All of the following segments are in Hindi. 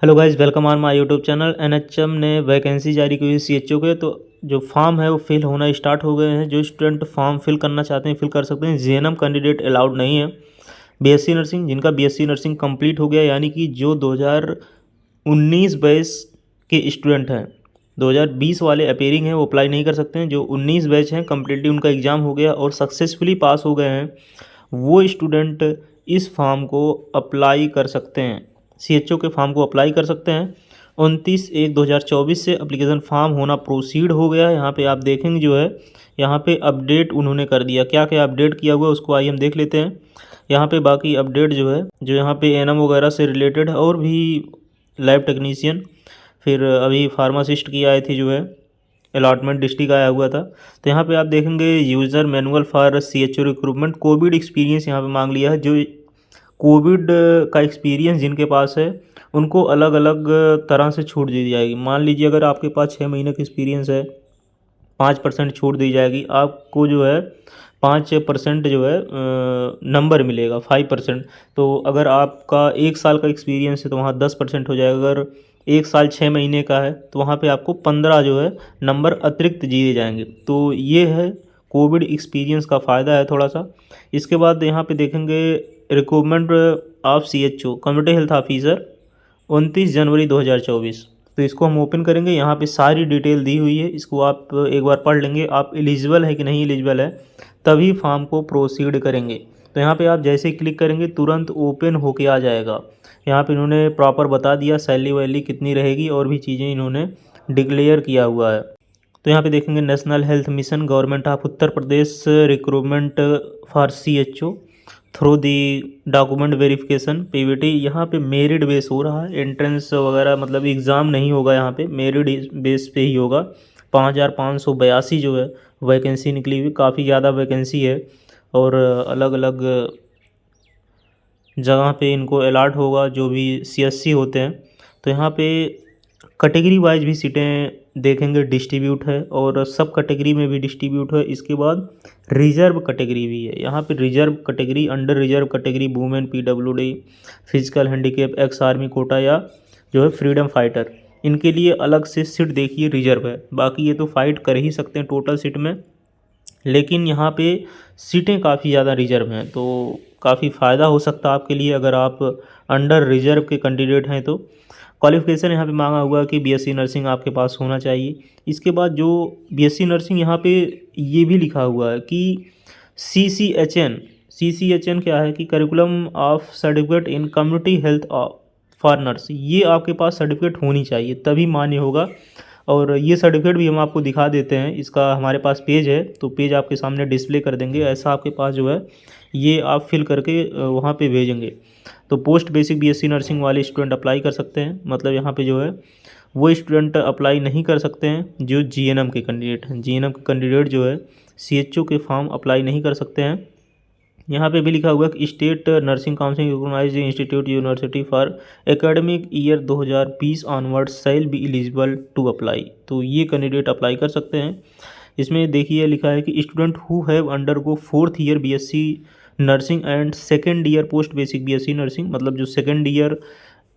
Hello guys, welcome on my YouTube channel. NHM ने वैकेंसी जारी की हुई सीएचओ के, तो जो फॉर्म है वो फिल होना स्टार्ट हो गए हैं। जो स्टूडेंट फॉर्म फिल करना चाहते हैं फिल कर सकते हैं। जीएनएम कैंडिडेट अलाउड नहीं है। बीएससी नर्सिंग, जिनका बीएससी नर्सिंग कंप्लीट हो गया, यानी कि जो 2019 बैच के स्टूडेंट हैं, 2020 वाले अपेयरिंग हैं, वो अप्लाई नहीं कर सकते हैं। जो 19 बैच हैं, कम्प्लीटली उनका एग्ज़ाम हो गया और सक्सेसफुली पास हो गए हैं, वो स्टूडेंट इस फॉर्म को अप्लाई कर सकते हैं। सीएचओ के फॉर्म को अप्लाई कर सकते हैं। 29/1/2024 से एप्लीकेशन फॉर्म होना प्रोसीड हो गया है। यहाँ पे आप देखेंगे जो है, यहाँ पे अपडेट उन्होंने कर दिया। क्या क्या अपडेट किया हुआ है उसको आइए हम देख लेते हैं। यहाँ पे बाकी अपडेट जो है, जो यहाँ पे एनएम वगैरह से रिलेटेड है, और भी लैब टेक्नीशियन, फिर अभी फार्मासिस्ट की आई थी जो है, अलॉटमेंट डिस्ट्रिक्ट आया हुआ था। तो यहाँ पे आप देखेंगे user manual for CHO recruitment, Covid experience यहाँ पे मांग लिया है। जो कोविड का एक्सपीरियंस जिनके पास है, उनको अलग अलग तरह से छूट दी जाएगी। मान लीजिए अगर आपके पास 6 महीने का एक्सपीरियंस है, 5% छूट दी जाएगी आपको। जो है 5% जो है नंबर मिलेगा, 5%। तो अगर आपका 1 साल का एक्सपीरियंस है तो वहाँ 10% हो जाएगा। अगर 1 साल 6 महीने का है तो वहाँ पे आपको 15 जो है नंबर अतिरिक्त दिए जाएंगे। तो ये है कोविड एक्सपीरियंस का फ़ायदा है थोड़ा सा। इसके बाद यहाँ पे देखेंगे recruitment of CHO community health officer 29 जनवरी 2024। तो इसको हम ओपन करेंगे। यहाँ पे सारी डिटेल दी हुई है, इसको आप एक बार पढ़ लेंगे। आप एलिजिबल है कि नहीं एलिजिबल है, तभी फॉर्म को प्रोसीड करेंगे। तो यहाँ पे आप जैसे ही क्लिक करेंगे तुरंत ओपन होके आ जाएगा। यहाँ पे इन्होंने प्रॉपर बता दिया सैलरी वैली कितनी रहेगी, और भी चीज़ें इन्होंने डिक्लेयर किया हुआ है। तो यहाँ पे देखेंगे national health mission government of Uttar Pradesh recruitment for CHO through the document verification Pvt. यहाँ पे मेरिट बेस हो रहा है, एंट्रेंस वगैरह मतलब एग्ज़ाम नहीं होगा। यहाँ पे मेरिट बेस पे ही होगा। 5582 जो है वैकेंसी निकली हुई, काफ़ी ज़्यादा वैकेंसी है, और अलग अलग जगह पे इनको अलॉट होगा जो भी सीएससी होते हैं। तो यहाँ पे कैटेगरी वाइज भी सीटें देखेंगे डिस्ट्रीब्यूट है, और सब कैटेगरी में भी डिस्ट्रीब्यूट है। इसके बाद रिजर्व कैटेगरी भी है। यहाँ पे reserve category, under reserve category, women, PWD, physical handicap, ex army quota, या जो है फ्रीडम फाइटर, इनके लिए अलग से सीट देखिए रिजर्व है। बाकी ये तो फाइट कर ही सकते हैं टोटल सीट में, लेकिन यहाँ पे सीटें काफ़ी ज़्यादा रिजर्व हैं। तो काफ़ी फ़ायदा हो सकता है आपके लिए अगर आप अंडर रिजर्व के कैंडिडेट हैं। तो क्वालिफिकेशन यहाँ पे मांगा हुआ है कि बीएससी नर्सिंग आपके पास होना चाहिए। इसके बाद जो बीएससी नर्सिंग, यहाँ पे ये भी लिखा हुआ है कि सीसीएचएन क्या है कि curriculum of certificate in community health for nurse, ये आपके पास सर्टिफिकेट होनी चाहिए तभी मान्य होगा। और ये सर्टिफिकेट भी हम आपको दिखा देते हैं। इसका हमारे पास पेज है, तो पेज आपके सामने डिस्प्ले कर देंगे। ऐसा आपके पास जो है ये आप फिल करके वहाँ पे भेजेंगे। तो पोस्ट बेसिक बीएससी नर्सिंग वाले स्टूडेंट अप्लाई कर सकते हैं। मतलब यहाँ पे जो है वो स्टूडेंट अप्लाई नहीं कर सकते हैं जो जीएनएम के कैंडिडेट हैं। जीएनएम के कैंडिडेट जो है सीएचओ के फॉर्म अप्लाई नहीं कर सकते हैं। यहाँ पे भी लिखा हुआ है कि state nursing council recognised institute university for academic year 2020 onwards shall be eligible to apply. तो ये कैंडिडेट अप्लाई कर सकते हैं। इसमें देखिए लिखा है कि student who have undergo 4th year BSc nursing and second year post basic BSc nursing, मतलब जो सेकेंड ईयर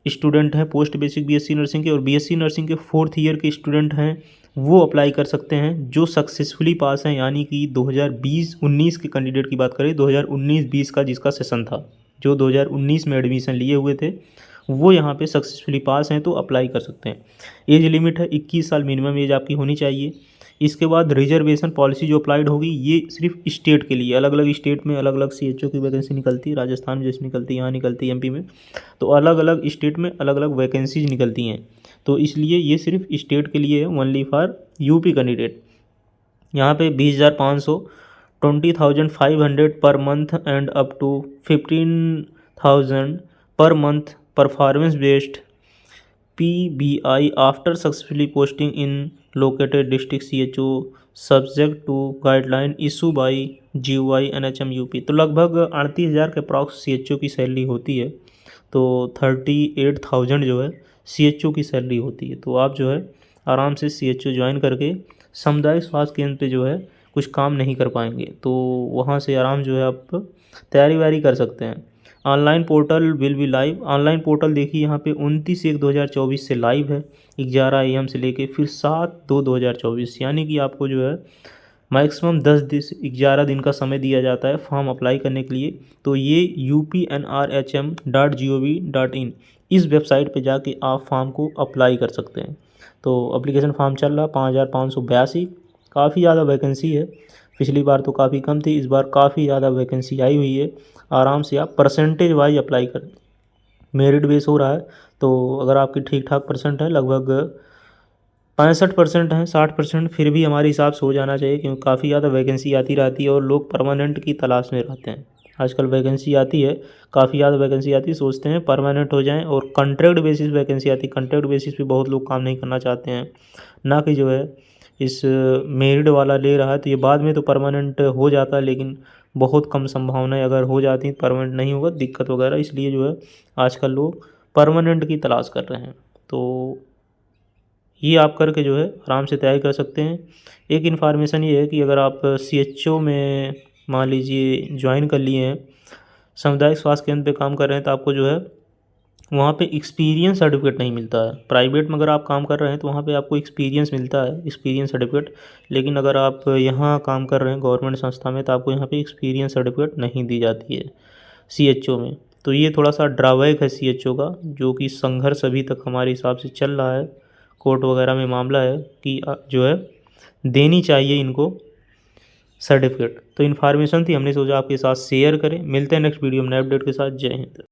स्टूडेंट हैं पोस्ट बेसिक बीएससी नर्सिंग के, और बीएससी नर्सिंग के 4th ईयर के स्टूडेंट हैं, वो अप्लाई कर सकते हैं जो सक्सेसफुली पास हैं। यानी कि 2020-19 के कैंडिडेट की बात करें, 2019-20 का जिसका सेशन था, जो 2019 में एडमिशन लिए हुए थे, वो यहाँ पे सक्सेसफुली पास हैं तो अप्लाई कर सकते हैं। एज लिमिट है 21 साल, मिनिमम एज आपकी होनी चाहिए। इसके बाद रिजर्वेशन पॉलिसी जो अप्लाइड होगी, ये सिर्फ स्टेट के लिए, अलग अलग स्टेट में अलग अलग सीएचओ की वैकेंसी निकलती है। राजस्थान में जैसे निकलती है, यहाँ निकलती है एमपी में, तो अलग अलग स्टेट में अलग अलग वैकेंसीज निकलती हैं। तो इसलिए ये सिर्फ स्टेट के लिए है, ओनली फॉर यूपी कैंडिडेट। यहाँ पे 20,500, 20,500 per month and up to 15,000 per month performance based PBI after successfully posting in located district CHO subject to guideline issue by GOI NHM UP। तो लगभग 38,000 के अप्रॉक्स CHO की सैलरी होती है। तो 38,000 जो है CHO की सैलरी होती है। तो आप जो है आराम से CHO ज्वाइन करके सामुदायिक स्वास्थ्य केंद्र पे जो है कुछ काम नहीं कर पाएंगे, तो वहाँ से आराम जो है आप तैयारी वैयारी कर सकते हैं। Online portal will be live. Online portal देखिए यहाँ पे 29/1/2024 से लाइव है, 11 AM से लेके फिर 7/2/2024, यानी कि आपको जो है मैक्सिमम 11 दिन का समय दिया जाता है फॉर्म अप्लाई करने के लिए। तो ये upnrhm.gov.in इस वेबसाइट पे जाके आप फॉर्म को अप्लाई कर सकते हैं। तो एप्लीकेशन फॉर्म चल रहा 5582, काफ़ी ज़्यादा वैकेंसी है। पिछली बार तो काफ़ी कम थी, इस बार काफ़ी ज़्यादा वैकेंसी आई हुई है। आराम से आप परसेंटेज वाइज अप्लाई करें, मेरिट बेस हो रहा है। तो अगर आपकी ठीक ठाक परसेंट है, लगभग 65% है, 60%, फिर भी हमारे हिसाब से हो जाना चाहिए, क्योंकि काफ़ी ज़्यादा वैकेंसी आती रहती है और लोग परमानेंट की तलाश में रहते हैं। आजकल वैकेंसी आती है, काफ़ी ज़्यादा वैकेंसी आती है, सोचते हैं परमानेंट हो जाएं, और कॉन्ट्रैक्ट बेसिस वैकेंसी आती है। कॉन्ट्रैक्ट बेसिस पे बहुत लोग काम नहीं करना चाहते हैं, ना कि जो है इस मेरिट वाला ले रहा है, तो ये बाद में तो परमानेंट हो जाता है, लेकिन बहुत कम संभावना है। अगर हो जाती परमानेंट नहीं होगा, दिक्कत वगैरह, इसलिए जो है आजकल लोग परमानेंट की तलाश कर रहे हैं। तो ये आप करके जो है आराम से तैयारी कर सकते हैं। एक इन्फॉर्मेशन ये है कि अगर आप CHO में मान लीजिए ज्वाइन कर लिए हैं, सामुदायिक स्वास्थ्य केंद्र पे काम कर रहे हैं, तो आपको जो है वहाँ पे एक्सपीरियंस सर्टिफिकेट नहीं मिलता है। प्राइवेट में अगर आप काम कर रहे हैं तो वहाँ पे आपको एक्सपीरियंस मिलता है, एक्सपीरियंस सर्टिफिकेट। लेकिन अगर आप यहाँ काम कर रहे हैं गवर्नमेंट संस्था में, तो आपको यहाँ पे एक्सपीरियंस सर्टिफिकेट नहीं दी जाती है CHO में। तो ये थोड़ा सा ड्राबैक है CHO का, जो कि संघर्ष अभी तक हमारे हिसाब से चल रहा है। कोर्ट वगैरह में मामला है कि जो है देनी चाहिए इनको सर्टिफिकेट। तो इन्फॉर्मेशन थी, हमने सोचा आपके साथ शेयर करें। मिलते हैं नेक्स्ट वीडियो में नए अपडेट के साथ। जय हिंद।